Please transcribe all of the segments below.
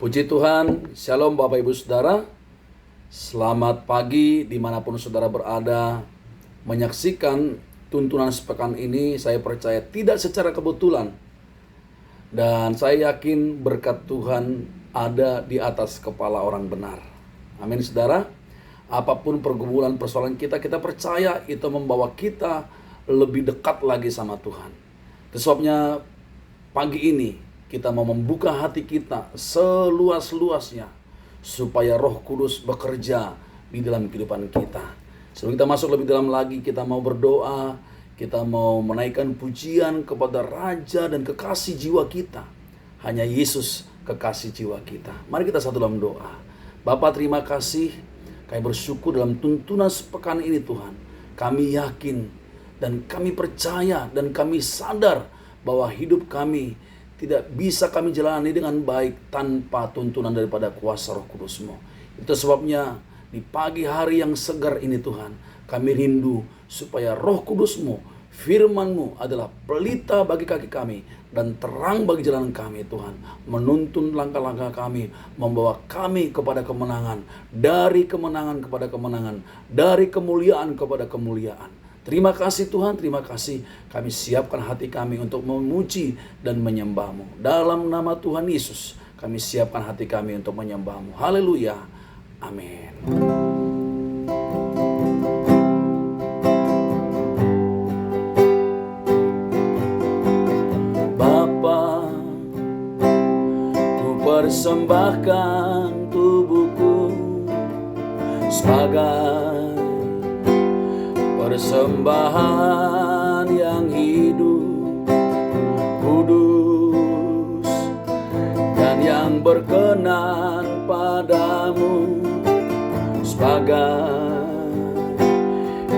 Puji Tuhan, Shalom Bapak Ibu Saudara. Selamat pagi dimanapun saudara berada. Menyaksikan tuntunan sepekan ini, saya percaya tidak secara kebetulan. Dan saya yakin berkat Tuhan ada di atas kepala orang benar. Amin saudara. Apapun pergumulan persoalan kita, kita percaya itu membawa kita lebih dekat lagi sama Tuhan. Itu sebabnya pagi ini kita mau membuka hati kita seluas-luasnya supaya Roh Kudus bekerja di dalam kehidupan kita. Sebelum kita masuk lebih dalam lagi, kita mau berdoa, kita mau menaikkan pujian kepada Raja dan kekasih jiwa kita. Hanya Yesus kekasih jiwa kita. Mari kita satu dalam doa. Bapa, terima kasih, kami bersyukur dalam tuntunan sepekan ini Tuhan. Kami yakin dan kami percaya dan kami sadar bahwa hidup kami tidak bisa kami jalani dengan baik tanpa tuntunan daripada kuasa Roh Kudus-Mu. Itu sebabnya di pagi hari yang segar ini Tuhan, kami rindu supaya Roh Kudus-Mu, firman-Mu adalah pelita bagi kaki kami dan terang bagi jalan kami Tuhan. Menuntun langkah-langkah kami, membawa kami kepada kemenangan, dari kemenangan kepada kemenangan, dari kemuliaan kepada kemuliaan. Terima kasih Tuhan, terima kasih. Kami siapkan hati kami untuk memuji dan menyembah-Mu. Dalam nama Tuhan Yesus, kami siapkan hati kami untuk menyembah-Mu. Haleluya. Amin. Bapa, ku persembahkan tubuhku sebagai persembahan yang hidup, kudus, dan yang berkenan padamu sebagai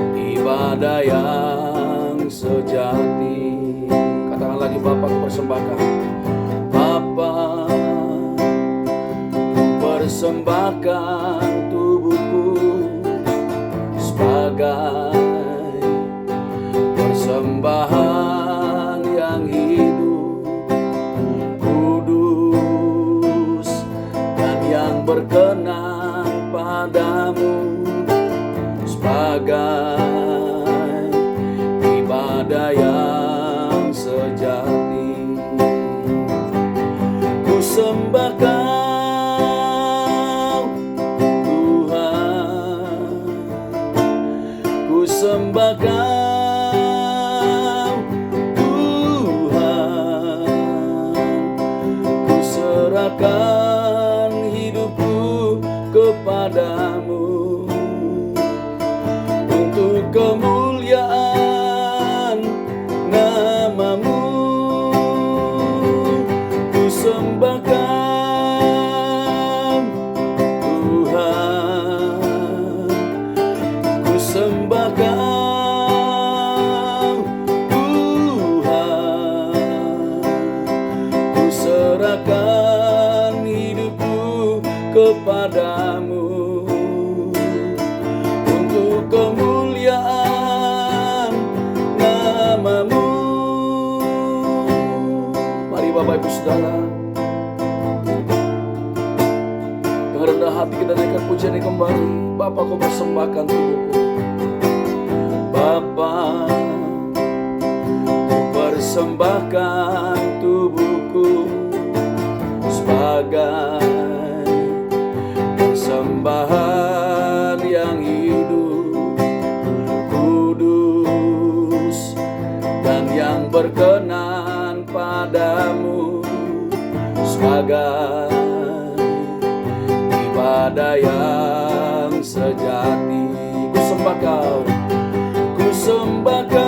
ibadah yang sejati. Katakan lagi, Bapa, ku persembahkan. Bapa, ku persembahkan tubuhku sebagai persembahan yang hidup, kudus, dan yang berkenan padamu sebagai ibadah yang sejati. Ku sembah Kau Tuhan, ku sembah Kau hidupku kepadamu untuk kemuliaan nama-Mu. Ku sembah Kau Tuhan, ku sembah Kau Tuhan, ku serahkan kepadamu untuk kemuliaan nama-Mu. Mari Bapak Ibu Saudara, dengan rendah hati kita naikkan pujian ini kembali. Bapa, Kau persembahkan tubuhku. Bapa, Ku persembahkan tubuhku sebagai persembahan yang hidup, kudus, dan yang berkenan padamu sebagai ibadah yang sejati. Ku sembah Kau, ku sembah Kau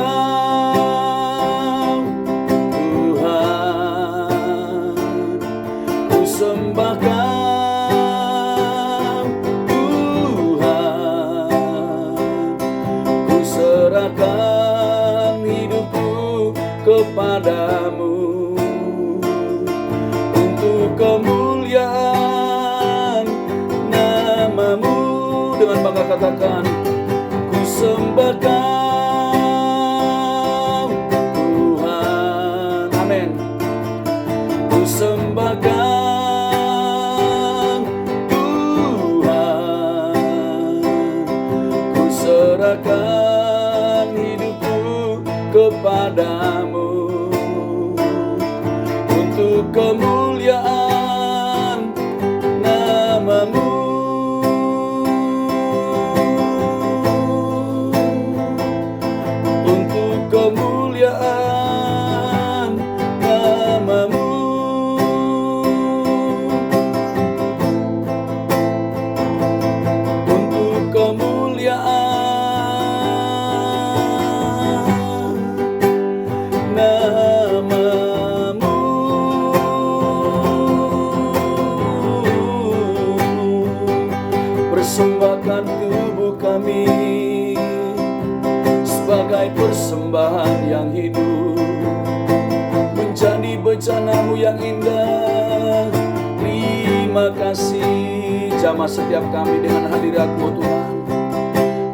Tuhan, ku sembah Kau hidupku kepadamu untuk kemuliaan nama-Mu. Dengan bangga katakan, ku sembah Kau Tuhan. Amin. Ku sembah Kau kepadamu untuk kemuliaan namamu. Untuk kemuliaan namamu. Untuk kemuliaan namamu. Persembahkan tubuh kami sebagai persembahan yang hidup, menjadi bejana-Mu yang indah. Terima kasih. Jamah setiap kami dengan hadirat-Mu Tuhan.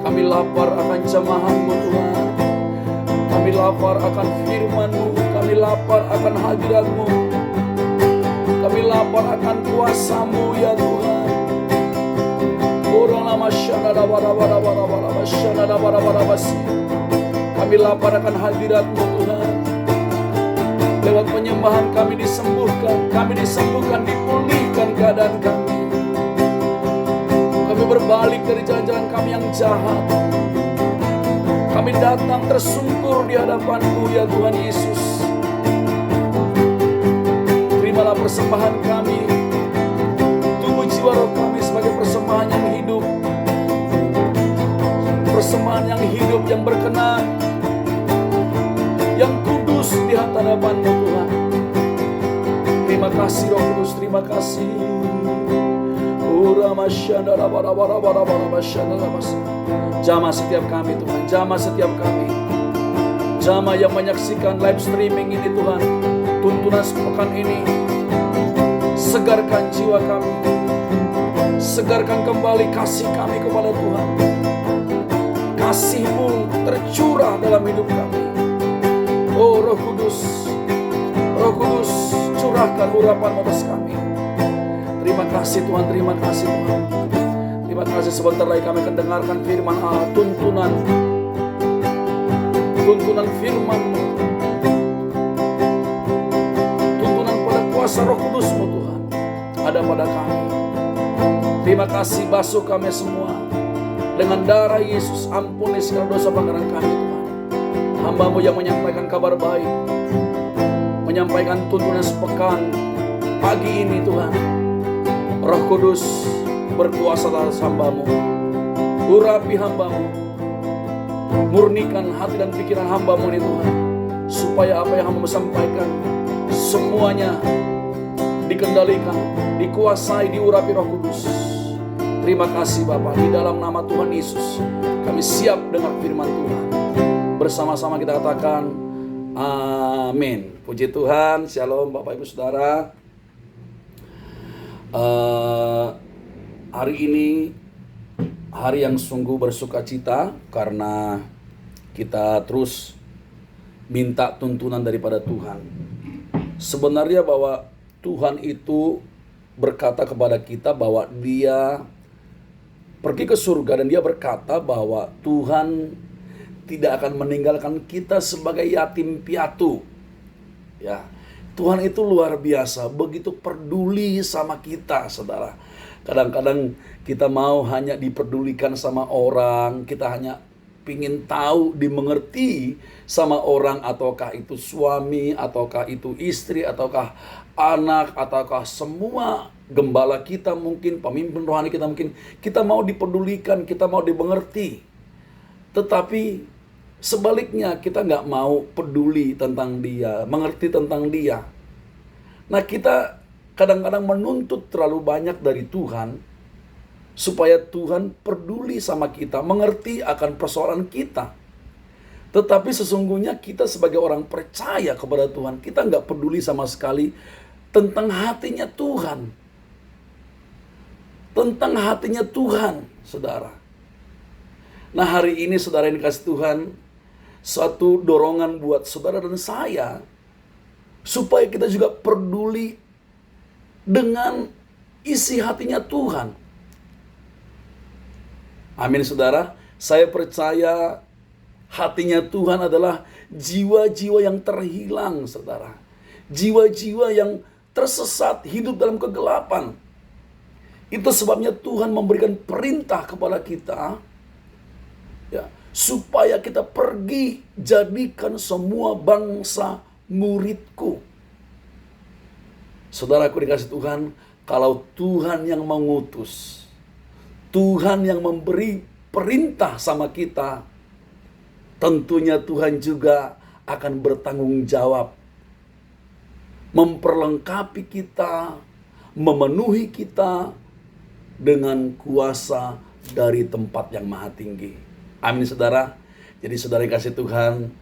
Kami lapar akan jamahan-Mu Tuhan. Kami lapar akan firman-Mu. Kami lapar akan hadirat-Mu. Kami lapar akan kuasa-Mu ya Tuhan. Kami lapar akan hadirat-Mu Tuhan. Lewat penyembahan kami disembuhkan, dipulihkan keadaan kami. Kami berbalik dari jalan-jalan kami yang jahat. Kami datang tersungkur di hadapan-Mu ya Tuhan Yesus. Terimalah persembahan kami, tubuh jiwa roh kami sebagai persembahan yang hidup. Persembahan yang hidup, yang berkenan, yang kudus di hadapan-Mu Tuhan. Terima kasih Roh Kudus, terima kasih. Jamah setiap kami Tuhan, jamah setiap kami. Jamah yang menyaksikan live streaming ini Tuhan, tuntunan sepekan ini. Segarkan jiwa kami, segarkan kembali kasih kami kepada Tuhan. Kasih-Mu tercurah dalam hidup kami. Oh Roh Kudus, curahkan urapan atas kami. Terima kasih Tuhan, terima kasih Tuhan. Terima kasih, sebentar lagi kami akan dengarkan firman Allah, tuntunan firman-Mu. Tuntunan pada kuasa Roh Kudus-Mu Tuhan ada pada kami. Terima kasih, basuh kami semua dengan darah Yesus. Ampuni segala dosa pelanggaran kami Tuhan. Hamba-Mu yang menyampaikan kabar baik, menyampaikan tuntunan sepekan pagi ini Tuhan. Roh Kudus berkuasa atas hamba-Mu. Urapi hamba-Mu, murnikan hati dan pikiran hamba-Mu ini Tuhan, supaya apa yang hamba-Mu sampaikan semuanya dikendalikan, dikuasai, diurapi Roh Kudus. Terima kasih Bapa, di dalam nama Tuhan Yesus kami siap dengar firman Tuhan. Bersama-sama kita katakan amin. Puji Tuhan. Shalom Bapak Ibu Saudara. Hari ini hari yang sungguh bersuka cita karena kita terus minta tuntunan daripada Tuhan. Sebenarnya bahwa Tuhan itu berkata kepada kita bahwa Dia pergi ke surga dan Dia berkata bahwa Tuhan tidak akan meninggalkan kita sebagai yatim piatu. Ya, Tuhan itu luar biasa, begitu peduli sama kita, saudara. Kadang-kadang kita mau hanya diperdulikan sama orang, kita hanya pingin tahu, dimengerti sama orang, ataukah itu suami, ataukah itu istri, ataukah anak, ataukah semua gembala kita mungkin, pemimpin rohani kita mungkin, kita mau dipedulikan, kita mau dimengerti. Tetapi sebaliknya kita nggak mau peduli tentang dia, mengerti tentang dia. Nah, kita kadang-kadang menuntut terlalu banyak dari Tuhan supaya Tuhan peduli sama kita, mengerti akan persoalan kita. Tetapi sesungguhnya kita sebagai orang percaya kepada Tuhan, kita nggak peduli sama sekali tentang hatinya Tuhan. Tentang hatinya Tuhan, saudara. Nah, hari ini saudara yang dikasih Tuhan, suatu dorongan buat saudara dan saya supaya kita juga peduli dengan isi hatinya Tuhan. Amin saudara. Saya percaya Hatinya Tuhan adalah jiwa-jiwa yang terhilang, saudara. Jiwa-jiwa yang tersesat, hidup dalam kegelapan. Itu sebabnya Tuhan memberikan perintah kepada kita, ya, supaya kita pergi jadikan semua bangsa muridku. Saudaraku dikasih Tuhan, kalau Tuhan yang mengutus, Tuhan yang memberi perintah sama kita, tentunya Tuhan juga akan bertanggung jawab memperlengkapi kita, memenuhi kita dengan kuasa dari tempat yang maha tinggi. Amin, saudara. Jadi saudara yang kasih Tuhan,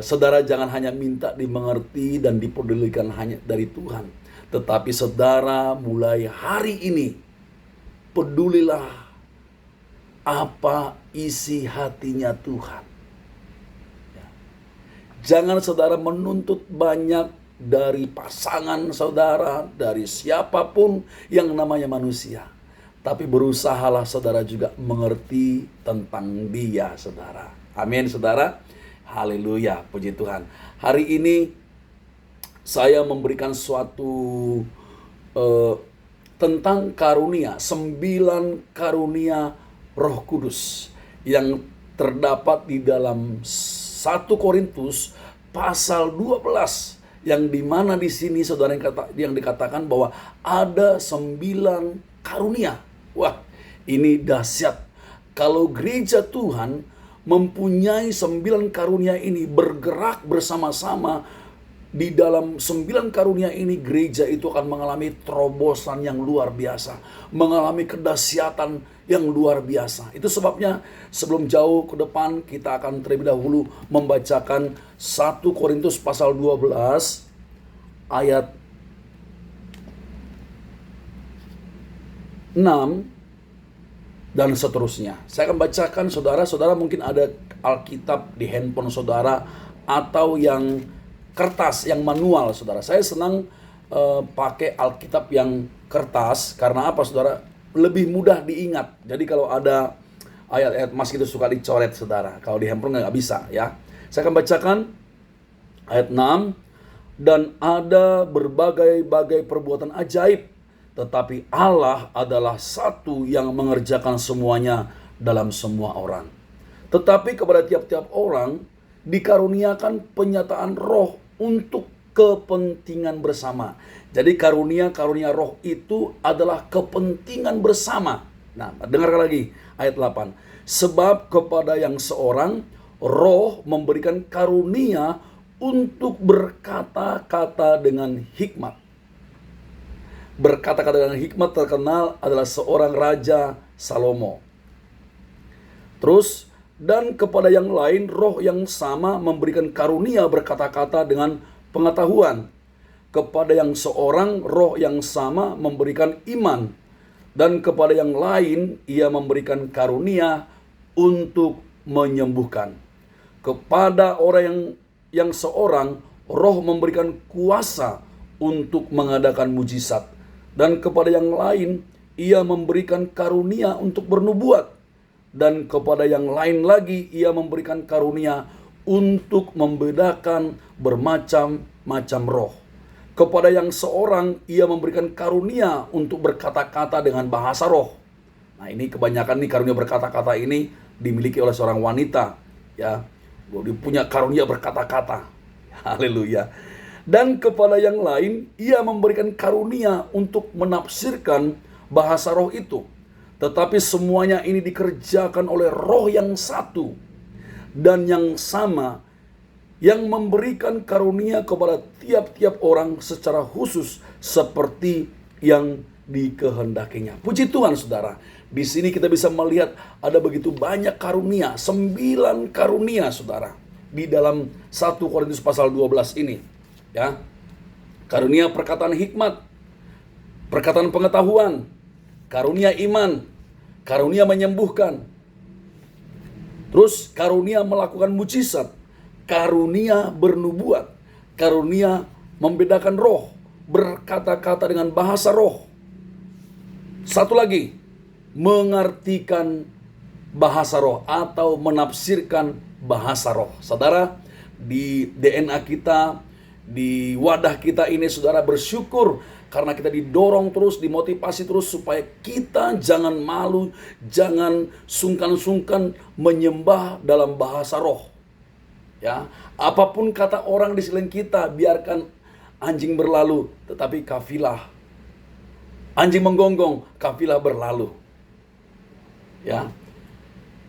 saudara jangan hanya minta dimengerti dan dipedulikan hanya dari Tuhan, tetapi saudara mulai hari ini pedulilah apa isi hatinya Tuhan. Jangan saudara menuntut banyak dari pasangan saudara, dari siapapun yang namanya manusia. Tapi berusahalah saudara juga mengerti tentang dia, saudara. Amin, saudara. Haleluya, puji Tuhan. Hari ini saya memberikan suatu tentang karunia, 9 karunia Roh Kudus yang terdapat di dalam 1 Korintus pasal 12, yang dimana di sini saudara yang dikatakan bahwa ada 9 karunia. Wah, ini dahsyat. Kalau gereja Tuhan mempunyai 9 karunia ini, bergerak bersama-sama di dalam 9 karunia ini, gereja itu akan mengalami terobosan yang luar biasa, mengalami kedahsyatan yang luar biasa. Itu sebabnya sebelum jauh ke depan kita akan terlebih dahulu membacakan 1 Korintus pasal 12 ayat 6 dan seterusnya. Saya akan bacakan, saudara mungkin ada Alkitab di handphone saudara atau yang kertas, yang manual, saudara. Saya senang pakai Alkitab yang kertas, karena apa, saudara? Lebih mudah diingat. Jadi kalau ada ayat-ayat mas itu suka dicoret, saudara. Kalau di handphone nggak bisa, ya. Saya akan bacakan ayat 6. Dan ada berbagai-bagai perbuatan ajaib, tetapi Allah adalah satu yang mengerjakan semuanya dalam semua orang. Tetapi kepada tiap-tiap orang dikaruniakan penyataan roh untuk kepentingan bersama. Jadi karunia roh itu adalah kepentingan bersama. Nah, dengarkan lagi ayat 8. Sebab kepada yang seorang roh memberikan karunia untuk berkata-kata dengan hikmat. Berkata-kata dengan hikmat terkenal adalah seorang Raja Salomo. Terus, dan kepada yang lain roh yang sama memberikan karunia berkata-kata dengan pengetahuan. Kepada yang seorang roh yang sama memberikan iman. Dan kepada yang lain ia memberikan karunia untuk menyembuhkan. Kepada orang yang seorang roh memberikan kuasa untuk mengadakan mujizat. Dan kepada yang lain ia memberikan karunia untuk bernubuat. Dan kepada yang lain lagi ia memberikan karunia untuk membedakan bermacam-macam roh. Kepada yang seorang ia memberikan karunia untuk berkata-kata dengan bahasa roh. Nah, ini kebanyakan nih karunia berkata-kata ini dimiliki oleh seorang wanita, ya. Dia punya karunia berkata-kata. Haleluya. Dan kepada yang lain ia memberikan karunia untuk menafsirkan bahasa roh itu. Tetapi semuanya ini dikerjakan oleh roh yang satu dan yang sama, yang memberikan karunia kepada tiap-tiap orang secara khusus seperti yang dikehendakinya. Puji Tuhan, saudara. Di sini kita bisa melihat ada begitu banyak karunia, 9 karunia, saudara, di dalam 1 Korintus pasal 12 ini, ya. Karunia perkataan hikmat, perkataan pengetahuan, karunia iman, karunia menyembuhkan, terus karunia melakukan mujizat, karunia bernubuat, karunia membedakan roh, berkata-kata dengan bahasa roh. Satu lagi, mengartikan bahasa roh atau menafsirkan bahasa roh. Saudara, di DNA kita, di wadah kita ini, saudara, bersyukur karena kita didorong terus, dimotivasi terus supaya kita jangan malu, jangan sungkan-sungkan menyembah dalam bahasa roh. Ya, apapun kata orang di sekeliling kita, biarkan anjing berlalu, tetapi kafilah, anjing menggonggong, kafilah berlalu. Ya,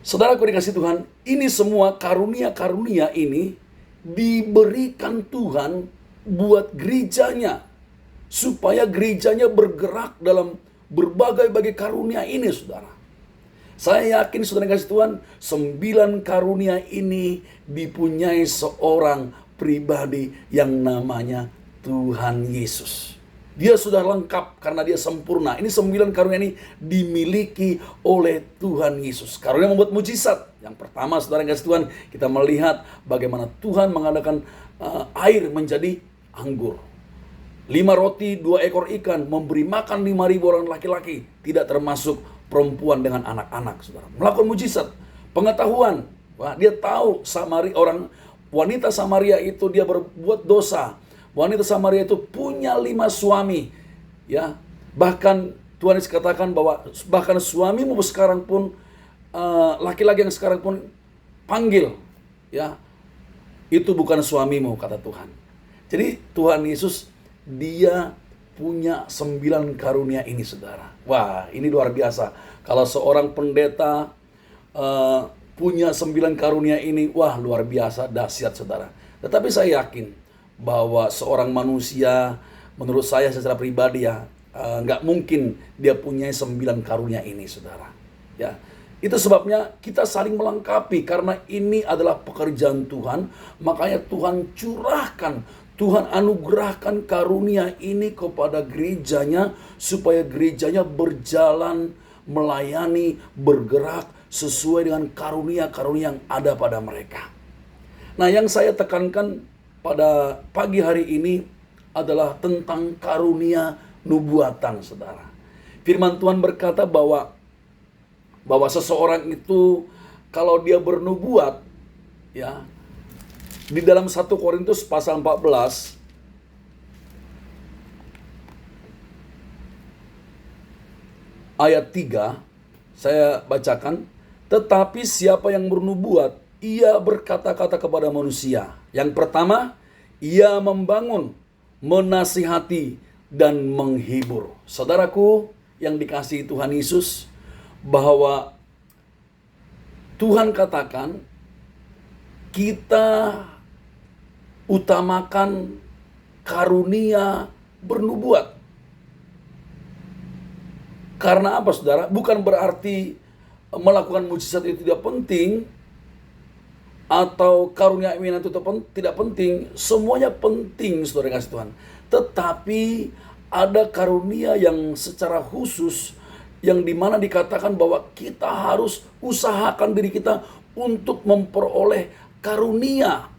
saudaraku dikasih Tuhan, ini semua karunia-karunia ini diberikan Tuhan buat gerejanya, supaya gerejanya bergerak dalam berbagai-bagai karunia ini, saudara. Saya yakin, saudara kasih Tuhan, 9 karunia ini dipunyai seorang pribadi yang namanya Tuhan Yesus. Dia sudah lengkap karena dia sempurna. Ini 9 karunia ini dimiliki oleh Tuhan Yesus. Karunia membuat mujizat. Yang pertama, saudara kasih Tuhan, kita melihat bagaimana Tuhan mengadakan air menjadi anggur. 5 roti, 2 ekor ikan, memberi makan 5.000 orang laki-laki, tidak termasuk perempuan dengan anak-anak, saudara. Melakukan mujizat, pengetahuan. Wah, dia tahu wanita Samaria itu dia berbuat dosa. Wanita Samaria itu punya 5 suami, ya. Bahkan Tuhan Yesus katakan bahwa bahkan suamimu sekarang pun, laki-laki yang sekarang pun panggil, ya, itu bukan suamimu, kata Tuhan. Jadi Tuhan Yesus, dia punya 9 karunia ini, saudara. Wah, ini luar biasa. Kalau seorang pendeta punya 9 karunia ini, wah, luar biasa, dahsyat, saudara. Tetapi saya yakin bahwa seorang manusia, menurut saya secara pribadi ya, nggak mungkin dia punya 9 karunia ini, saudara. Ya, itu sebabnya kita saling melengkapi karena ini adalah pekerjaan Tuhan. Makanya Tuhan curahkan, Tuhan anugerahkan karunia ini kepada gerejanya supaya gerejanya berjalan, melayani, bergerak sesuai dengan karunia-karunia yang ada pada mereka. Nah, yang saya tekankan pada pagi hari ini adalah tentang karunia nubuatan, saudara. Firman Tuhan berkata bahwa seseorang itu kalau dia bernubuat, ya, di dalam 1 Korintus pasal 14 ayat 3, saya bacakan, tetapi siapa yang bernubuat, ia berkata-kata kepada manusia. Yang pertama, ia membangun, menasihati, dan menghibur. Saudaraku yang dikasihi Tuhan Yesus, bahwa Tuhan katakan kita utamakan karunia bernubuat. Karena apa, saudara? Bukan berarti melakukan mujizat itu tidak penting, atau karunia iman itu tidak penting. Semuanya penting, saudara kasih Tuhan. Tetapi ada karunia yang secara khusus, yang dimana dikatakan bahwa kita harus usahakan diri kita untuk memperoleh karunia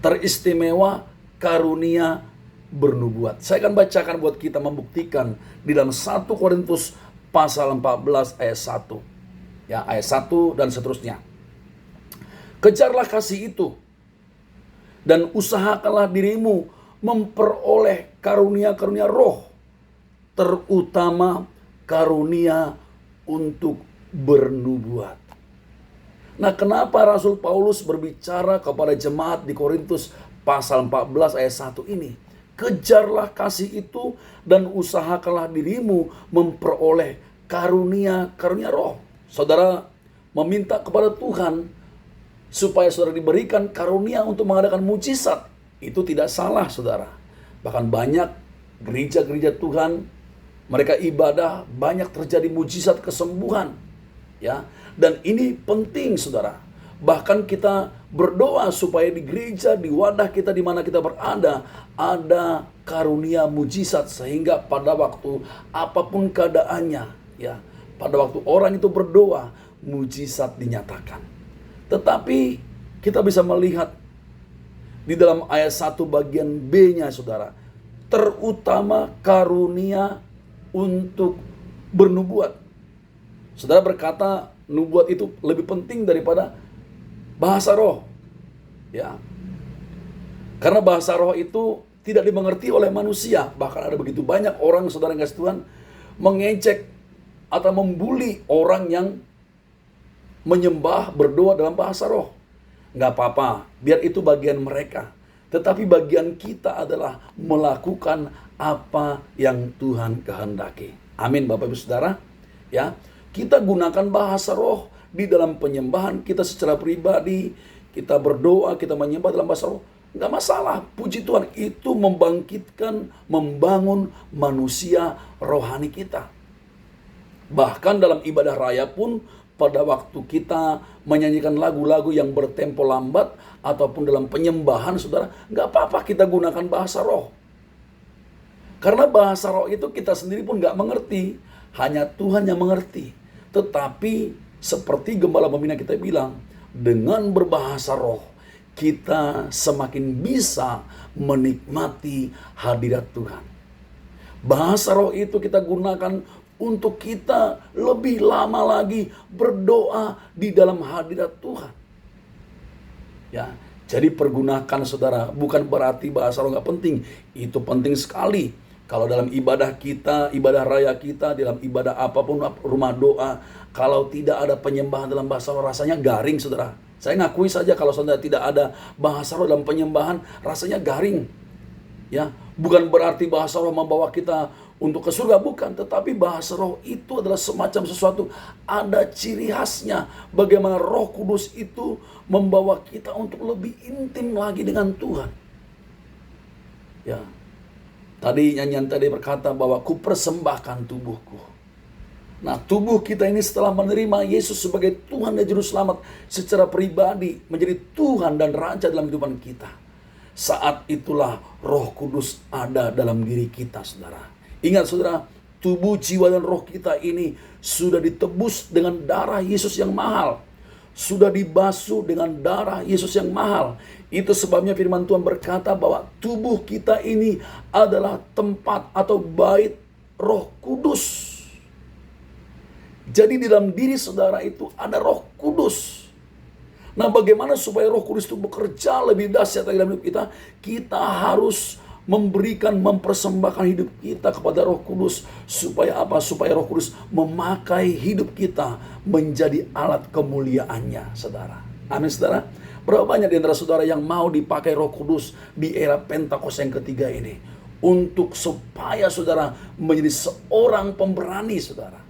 teristimewa, karunia bernubuat. Saya akan bacakan buat kita membuktikan di dalam 1 Korintus pasal 14 ayat 1. Ya, ayat 1 dan seterusnya. Kejarlah kasih itu dan usahakanlah dirimu memperoleh karunia-karunia roh, terutama karunia untuk bernubuat. Nah, kenapa Rasul Paulus berbicara kepada jemaat di Korintus pasal 14 ayat 1 ini? Kejarlah kasih itu dan usahakanlah dirimu memperoleh karunia-karunia roh. Saudara meminta kepada Tuhan supaya saudara diberikan karunia untuk mengadakan mujizat. Itu tidak salah, saudara. Bahkan banyak gereja-gereja Tuhan, mereka ibadah, banyak terjadi mujizat kesembuhan. Ya, dan ini penting, saudara. Bahkan kita berdoa supaya di gereja, di wadah kita di mana kita berada, ada karunia mujizat, sehingga pada waktu apapun keadaannya, ya, pada waktu orang itu berdoa, mujizat dinyatakan. Tetapi kita bisa melihat di dalam ayat 1 bagian B-nya, saudara, terutama karunia untuk bernubuat. Saudara berkata, nubuat itu lebih penting daripada bahasa roh. Ya. Karena bahasa roh itu tidak dimengerti oleh manusia. Bahkan ada begitu banyak orang, saudara yang kasih Tuhan, mengejek atau membuli orang yang menyembah, berdoa dalam bahasa roh. Nggak apa-apa, biar itu bagian mereka. Tetapi bagian kita adalah melakukan apa yang Tuhan kehendaki. Amin, Bapak Ibu Saudara. Ya, kita gunakan bahasa roh di dalam penyembahan kita secara pribadi. Kita berdoa, kita menyembah dalam bahasa roh. Nggak masalah, puji Tuhan, itu membangkitkan, membangun manusia rohani kita. Bahkan dalam ibadah raya pun, pada waktu kita menyanyikan lagu-lagu yang bertempo lambat, ataupun dalam penyembahan, saudara, nggak apa-apa kita gunakan bahasa roh. Karena bahasa roh itu kita sendiri pun nggak mengerti, hanya Tuhan yang mengerti. Tetapi seperti Gembala Pembina kita bilang, dengan berbahasa roh, kita semakin bisa menikmati hadirat Tuhan. Bahasa roh itu kita gunakan untuk kita lebih lama lagi berdoa di dalam hadirat Tuhan. Ya, jadi pergunakan, saudara. Bukan berarti bahasa roh nggak penting. Itu penting sekali. Kalau dalam ibadah kita, ibadah raya kita, dalam ibadah apapun, rumah doa, kalau tidak ada penyembahan dalam bahasa roh, rasanya garing, saudara. Saya ngakui saja kalau saudara tidak ada bahasa roh dalam penyembahan, rasanya garing. Ya, bukan berarti bahasa roh membawa kita untuk ke surga, bukan. Tetapi bahasa roh itu adalah semacam sesuatu, ada ciri khasnya. Bagaimana Roh Kudus itu membawa kita untuk lebih intim lagi dengan Tuhan. Ya, tadi nyanyian tadi berkata bahwa ku persembahkan tubuhku. Nah, tubuh kita ini setelah menerima Yesus sebagai Tuhan dan Juru Selamat secara pribadi, menjadi Tuhan dan Raja dalam kehidupan kita. Saat itulah Roh Kudus ada dalam diri kita, saudara. Ingat, saudara, tubuh, jiwa, dan roh kita ini sudah ditebus dengan darah Yesus yang mahal. Sudah dibasuh dengan darah Yesus yang mahal. Itu sebabnya firman Tuhan berkata bahwa tubuh kita ini adalah tempat atau bait Roh Kudus. Jadi di dalam diri saudara itu ada Roh Kudus. Nah, bagaimana supaya Roh Kudus itu bekerja lebih dahsyat dalam hidup kita? Kita harus memberikan, mempersembahkan hidup kita kepada Roh Kudus. Supaya apa? Supaya Roh Kudus memakai hidup kita menjadi alat kemuliaannya, saudara. Amin, saudara. Berapa banyak di antara saudara yang mau dipakai Roh Kudus di era Pentakosta yang ketiga ini? Untuk supaya saudara menjadi seorang pemberani, saudara.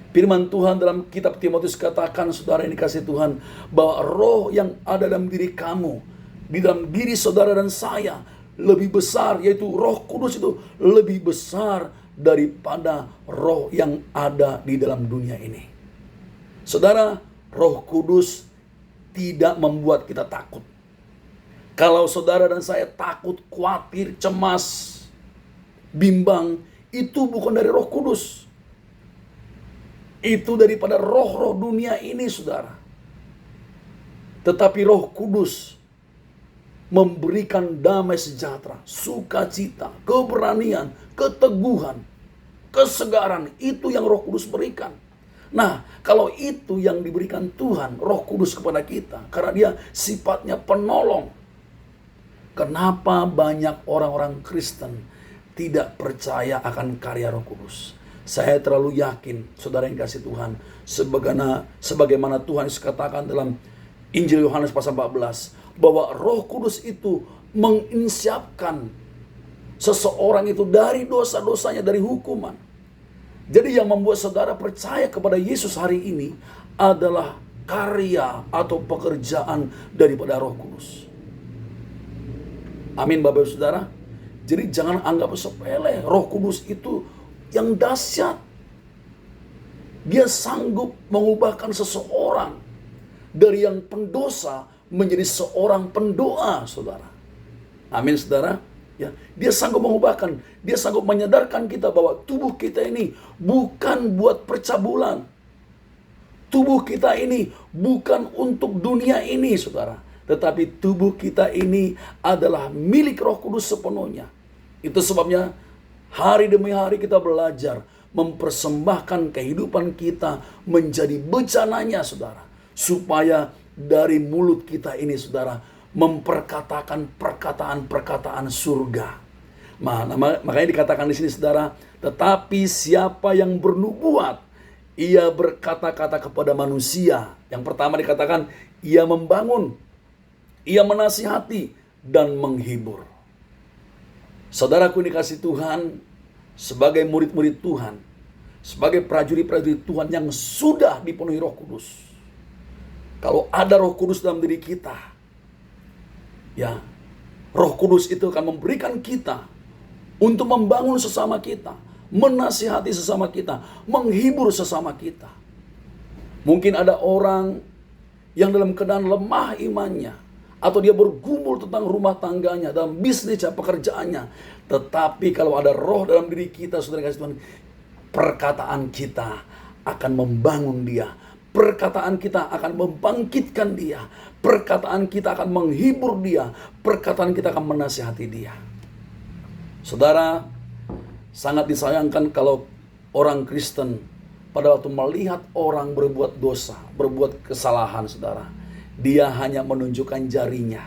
Firman Tuhan dalam kitab Timotius katakan, saudara yang dikasihi Tuhan, bahwa roh yang ada dalam diri kamu, di dalam diri saudara dan saya, lebih besar, yaitu Roh Kudus itu lebih besar daripada roh yang ada di dalam dunia ini. Saudara, Roh Kudus tidak membuat kita takut. Kalau saudara dan saya takut, khawatir, cemas, bimbang, itu bukan dari Roh Kudus. Itu daripada roh-roh dunia ini, saudara. Tetapi Roh Kudus memberikan damai sejahtera, sukacita, keberanian, keteguhan, kesegaran. Itu yang Roh Kudus berikan. Nah, kalau itu yang diberikan Tuhan, Roh Kudus kepada kita, karena dia sifatnya penolong. Kenapa banyak orang-orang Kristen tidak percaya akan karya Roh Kudus? Saya terlalu yakin, saudara yang kasih Tuhan, sebagaimana Tuhan katakan dalam Injil Yohanes pasal 14, bahwa Roh Kudus itu menginsyafkan seseorang itu dari dosa-dosanya, dari hukuman. Jadi yang membuat saudara percaya kepada Yesus hari ini adalah karya atau pekerjaan daripada Roh Kudus. Amin, Bapak Ibu Saudara. Jadi jangan anggap sepele. Roh Kudus itu yang dahsyat. Dia sanggup mengubahkan seseorang dari yang pendosa menjadi seorang pendoa, saudara. Amin, saudara. Ya, dia sanggup mengubahkan, dia sanggup menyadarkan kita bahwa tubuh kita ini bukan buat percabulan. Tubuh kita ini bukan untuk dunia ini, saudara. Tetapi tubuh kita ini adalah milik Roh Kudus sepenuhnya. Itu sebabnya hari demi hari kita belajar mempersembahkan kehidupan kita menjadi becananya, saudara. Supaya dari mulut kita ini, saudara, memperkatakan perkataan-perkataan surga. Makanya dikatakan di sini, saudara, tetapi siapa yang bernubuat, ia berkata-kata kepada manusia. Yang pertama dikatakan, ia membangun, ia menasihati, dan menghibur. Saudaraku dikasih Tuhan, sebagai murid-murid Tuhan, sebagai prajurit-prajurit Tuhan yang sudah dipenuhi Roh Kudus. Kalau ada Roh Kudus dalam diri kita, ya, Roh Kudus itu akan memberikan kita untuk membangun sesama kita, menasihati sesama kita, menghibur sesama kita. Mungkin ada orang yang dalam keadaan lemah imannya, atau dia bergumul tentang rumah tangganya, dalam bisnisnya, pekerjaannya. Tetapi kalau ada roh dalam diri kita, saudara kasih Tuhan, perkataan kita akan membangun dia. Perkataan kita akan membangkitkan dia. Perkataan kita akan menghibur dia. Perkataan kita akan menasihati dia. Saudara, sangat disayangkan kalau orang Kristen pada waktu melihat orang berbuat dosa, berbuat kesalahan, saudara, dia hanya menunjukkan jarinya,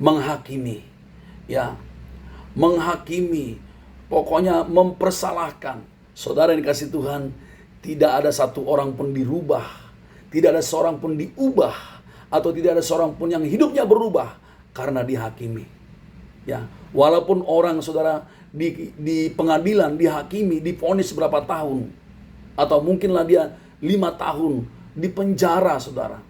menghakimi, ya, menghakimi, pokoknya mempersalahkan. Saudara yang dikasih Tuhan, tidak ada satu orang pun dirubah, tidak ada seorang pun diubah, atau tidak ada seorang pun yang hidupnya berubah karena dihakimi. Ya, walaupun orang, saudara, di pengadilan dihakimi, divonis berapa tahun, atau mungkinlah dia 5 tahun di penjara, saudara.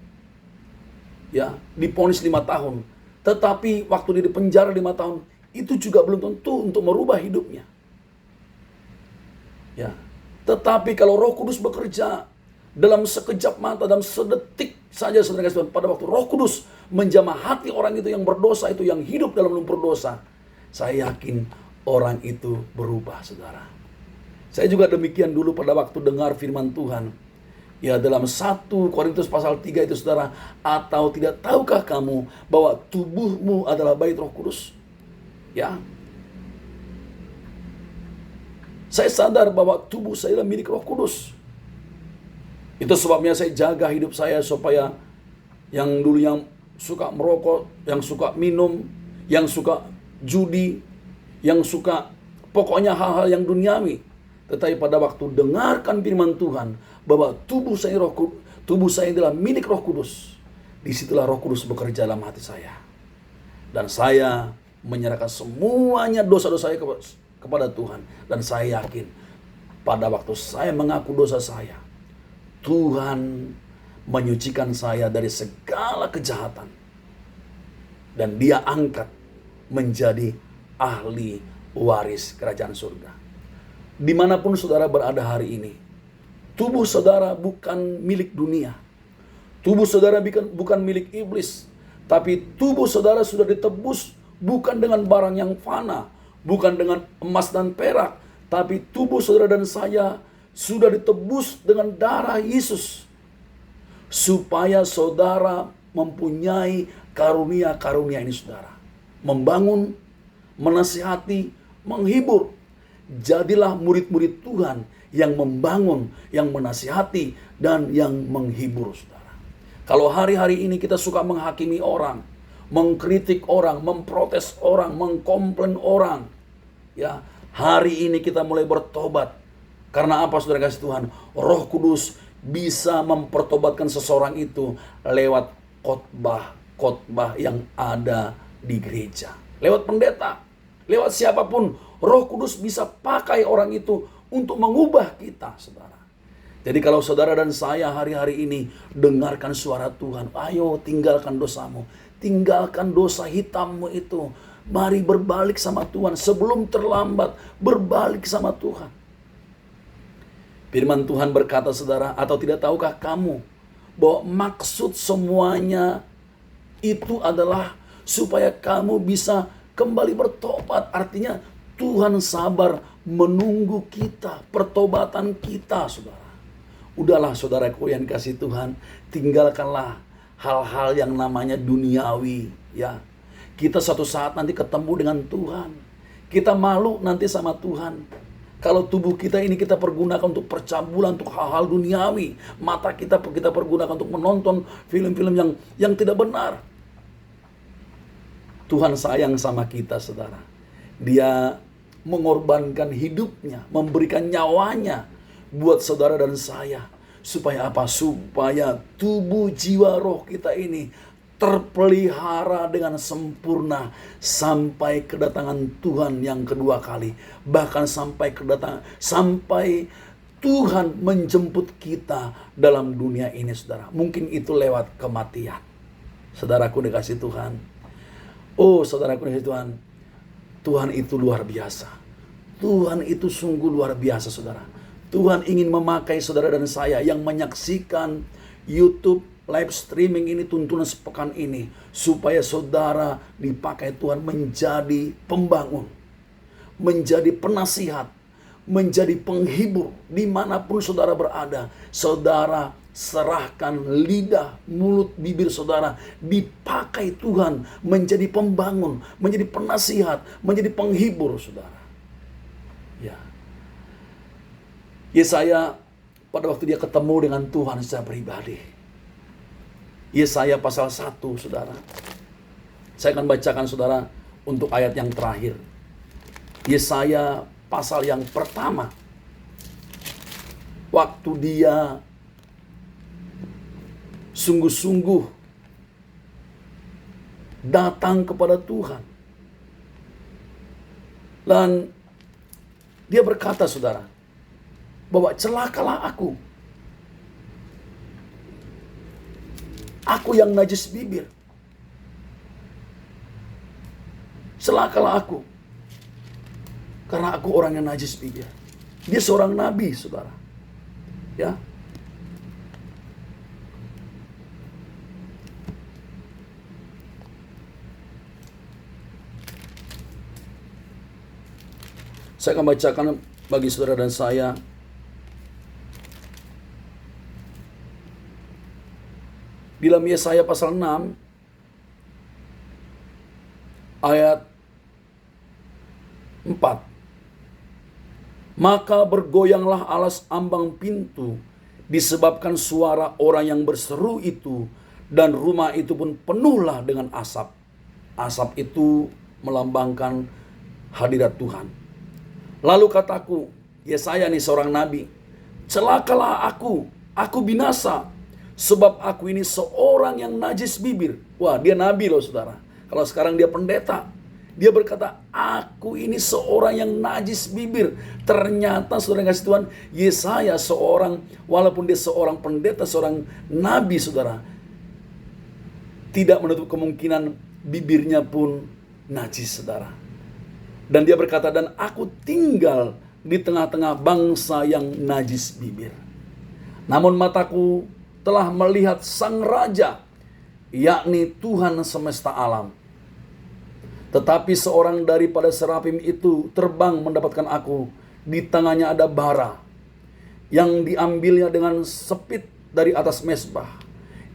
Ya, divonis 5 tahun. Tetapi waktu dia di penjara 5 tahun, itu juga belum tentu untuk merubah hidupnya. Ya. Tetapi kalau Roh Kudus bekerja dalam sekejap mata, dalam sedetik saja, saudara kasih Tuhan, pada waktu Roh Kudus menjamah hati orang itu yang berdosa, itu yang hidup dalam lumpur dosa, saya yakin orang itu berubah, saudara. Saya juga demikian dulu pada waktu dengar firman Tuhan. Ya, dalam 1 Korintus pasal 3 itu, saudara, atau tidak tahukah kamu bahwa tubuhmu adalah bait Roh Kudus? Ya. Saya sadar bahwa tubuh saya adalah milik Roh Kudus. Itu sebabnya saya jaga hidup saya supaya yang dulu yang suka merokok, yang suka minum, yang suka judi, yang suka pokoknya hal-hal yang duniawi. Tetapi pada waktu dengarkan firman Tuhan bahwa tubuh saya adalah milik Roh Kudus, disitulah Roh Kudus bekerja dalam hati saya, dan saya menyerahkan semuanya dosa-dosa saya kepada Tuhan. Dan saya yakin pada waktu saya mengaku dosa saya, Tuhan menyucikan saya dari segala kejahatan, dan Dia angkat menjadi ahli waris kerajaan surga. Dimanapun saudara berada hari ini, tubuh saudara bukan milik dunia. Tubuh saudara bukan milik iblis. Tapi tubuh saudara sudah ditebus bukan dengan barang yang fana, bukan dengan emas dan perak. Tapi tubuh saudara dan saya sudah ditebus dengan darah Yesus. Supaya saudara mempunyai karunia-karunia ini, saudara. Membangun, menasihati, menghibur. Jadilah murid-murid Tuhan yang membangun, yang menasihati, dan yang menghibur, saudara. Kalau hari-hari ini kita suka menghakimi orang, mengkritik orang, memprotes orang, mengkomplain orang, ya, hari ini kita mulai bertobat. Karena apa, saudara kasih Tuhan? Roh Kudus bisa mempertobatkan seseorang itu lewat khotbah yang ada di gereja, lewat pendeta, lewat siapapun. Roh Kudus bisa pakai orang itu untuk mengubah kita, saudara. Jadi kalau saudara dan saya hari-hari ini dengarkan suara Tuhan, ayo tinggalkan dosamu, tinggalkan dosa hitammu itu. Mari berbalik sama Tuhan sebelum terlambat, berbalik sama Tuhan. Firman Tuhan berkata, saudara, atau tidak tahukah kamu bahwa maksud semuanya itu adalah supaya kamu bisa kembali bertobat. Artinya Tuhan sabar menunggu kita, pertobatan kita, saudara. Udahlah, saudaraku yang dikasih Tuhan, tinggalkanlah hal-hal yang namanya duniawi, ya. Kita suatu saat nanti ketemu dengan Tuhan. Kita malu nanti sama Tuhan. Kalau tubuh kita ini kita pergunakan untuk percabulan, untuk hal-hal duniawi, mata kita pergunakan untuk menonton film-film yang tidak benar. Tuhan sayang sama kita, saudara. Dia mengorbankan hidupnya, memberikan nyawanya buat saudara dan saya. Supaya apa? Supaya tubuh, jiwa, roh kita ini terpelihara dengan sempurna sampai kedatangan Tuhan yang kedua kali. Bahkan sampai Tuhan menjemput kita dalam dunia ini, saudara. Mungkin itu lewat kematian. Saudaraku dikasih Tuhan. Oh, saudaraku dikasih Tuhan. Tuhan itu luar biasa. Tuhan itu sungguh luar biasa, saudara. Tuhan ingin memakai saudara dan saya yang menyaksikan YouTube live streaming ini, tuntunan sepekan ini, supaya saudara dipakai Tuhan menjadi pembangun, menjadi penasihat, menjadi penghibur dimanapun saudara berada. Saudara serahkan lidah, mulut, bibir saudara, dipakai Tuhan menjadi pembangun, menjadi penasihat, menjadi penghibur saudara. Ya. Yesaya pada waktu dia ketemu dengan Tuhan secara pribadi. Yesaya pasal 1, saudara. Saya akan bacakan saudara untuk ayat yang terakhir. Yesaya pasal yang pertama. Waktu dia sungguh-sungguh datang kepada Tuhan. Dan dia berkata, saudara, bahwa celakalah aku. Aku yang najis bibir. Celakalah aku. Karena aku orang yang najis bibir. Dia seorang nabi, saudara. Ya. Saya akan bacakan bagi saudara dan saya. Di dalam Yesaya pasal 6 ayat 4. Maka bergoyanglah alas ambang pintu disebabkan suara orang yang berseru itu, dan rumah itu pun penuhlah dengan asap. Asap itu melambangkan hadirat Tuhan. Lalu kataku, Yesaya nih seorang nabi, celakalah aku binasa. Sebab aku ini seorang yang najis bibir. Wah, dia nabi loh, saudara. Kalau sekarang dia pendeta. Dia berkata, aku ini seorang yang najis bibir. Ternyata saudara kasih Tuhan, Yesaya walaupun dia seorang pendeta, seorang nabi, saudara, tidak menutup kemungkinan bibirnya pun najis, saudara. Dan dia berkata, dan aku tinggal di tengah-tengah bangsa yang najis bibir. Namun mataku telah melihat Sang Raja, yakni Tuhan semesta alam. Tetapi seorang daripada serafim itu terbang mendapatkan aku. Di tangannya ada bara, yang diambilnya dengan sepit dari atas mezbah.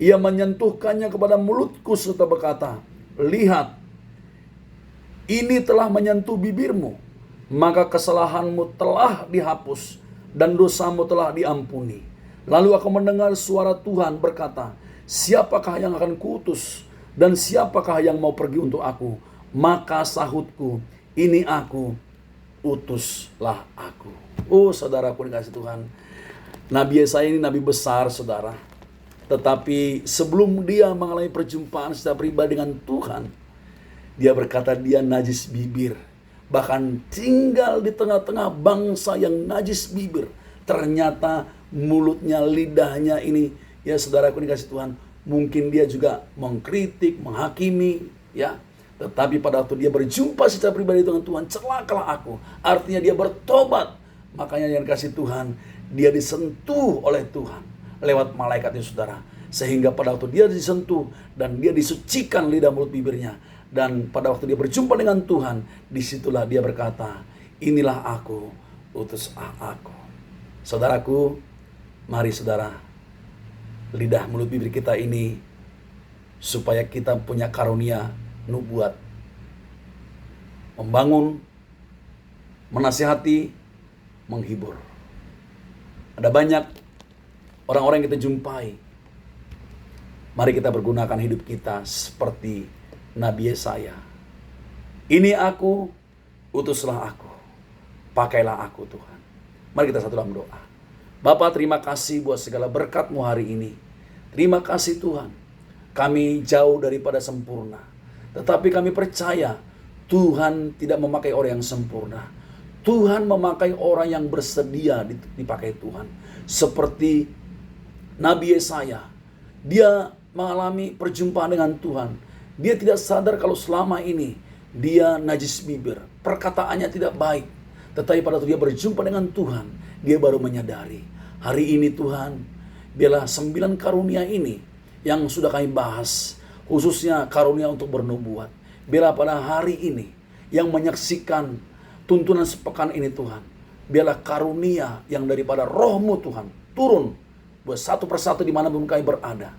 Ia menyentuhkannya kepada mulutku serta berkata, lihat, ini telah menyentuh bibirmu, maka kesalahanmu telah dihapus dan dosamu telah diampuni. Lalu aku mendengar suara Tuhan berkata, siapakah yang akan kuutus dan siapakah yang mau pergi untuk aku? Maka sahutku, ini aku, utuslah aku. Oh, saudaraku dikasih Tuhan, Nabi Yesaya ini nabi besar, saudara. Tetapi sebelum dia mengalami perjumpaan secara pribadi dengan Tuhan, dia berkata dia najis bibir. Bahkan tinggal di tengah-tengah bangsa yang najis bibir. Ternyata mulutnya, lidahnya ini, ya saudaraku dikasih Tuhan, mungkin dia juga mengkritik, menghakimi, ya. Tetapi pada waktu dia berjumpa secara pribadi dengan Tuhan, celakalah aku. Artinya dia bertobat. Makanya yang dikasih Tuhan, dia disentuh oleh Tuhan lewat malaikatnya, saudara. Sehingga pada waktu dia disentuh dan dia disucikan lidah mulut bibirnya. Dan pada waktu dia berjumpa dengan Tuhan, disitulah dia berkata, inilah aku, utus aku. Saudaraku, mari saudara, lidah mulut bibir kita ini, supaya kita punya karunia nubuat, membangun, menasihati, menghibur. Ada banyak orang-orang yang kita jumpai. Mari kita pergunakan hidup kita seperti Nabi Yesaya. Ini aku, utuslah aku. Pakailah aku Tuhan. Mari kita satu dalam doa. Bapa, terima kasih buat segala berkat-Mu hari ini. Terima kasih Tuhan. Kami jauh daripada sempurna. Tetapi kami percaya Tuhan tidak memakai orang yang sempurna. Tuhan memakai orang yang bersedia dipakai Tuhan. Seperti Nabi Yesaya. Dia mengalami perjumpaan dengan Tuhan. Dia tidak sadar kalau selama ini dia najis bibir. Perkataannya tidak baik. Tetapi pada waktu dia berjumpa dengan Tuhan, dia baru menyadari. Hari ini Tuhan, biarlah 9 karunia ini yang sudah kami bahas. Khususnya karunia untuk bernubuat. Biarlah pada hari ini yang menyaksikan tuntunan sepekan ini Tuhan. Biarlah karunia yang daripada Roh-Mu Tuhan turun buat satu persatu dimanapun kami berada.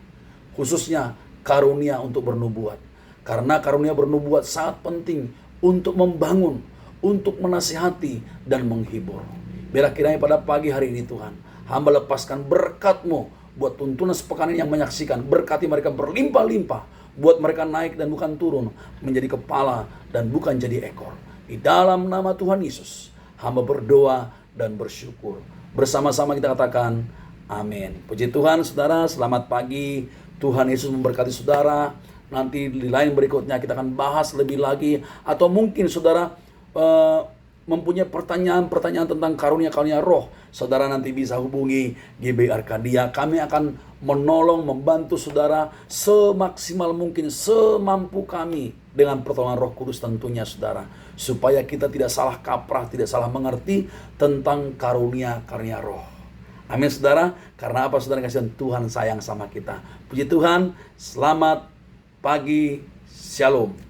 Khususnya karunia untuk bernubuat. Karena karunia bernubuat sangat penting untuk membangun, untuk menasihati dan menghibur. Biarlah kiranya pada pagi hari ini Tuhan, hamba lepaskan berkat-Mu buat tuntunan sepekan ini yang menyaksikan. Berkati mereka berlimpah-limpah. Buat mereka naik dan bukan turun, menjadi kepala dan bukan jadi ekor. Di dalam nama Tuhan Yesus, hamba berdoa dan bersyukur. Bersama-sama kita katakan, amin. Puji Tuhan, saudara, selamat pagi. Tuhan Yesus memberkati saudara. Nanti di lain berikutnya kita akan bahas lebih lagi. Atau mungkin saudara mempunyai pertanyaan-pertanyaan tentang karunia-karunia roh, saudara nanti bisa hubungi GB Arkadia. Kami akan menolong, membantu saudara semaksimal mungkin, semampu kami dengan pertolongan Roh Kudus tentunya saudara, supaya kita tidak salah kaprah, tidak salah mengerti tentang karunia-karunia roh. Amin saudara. Karena apa saudara? Kasihan Tuhan sayang sama kita. Puji Tuhan. Selamat pagi. Shalom.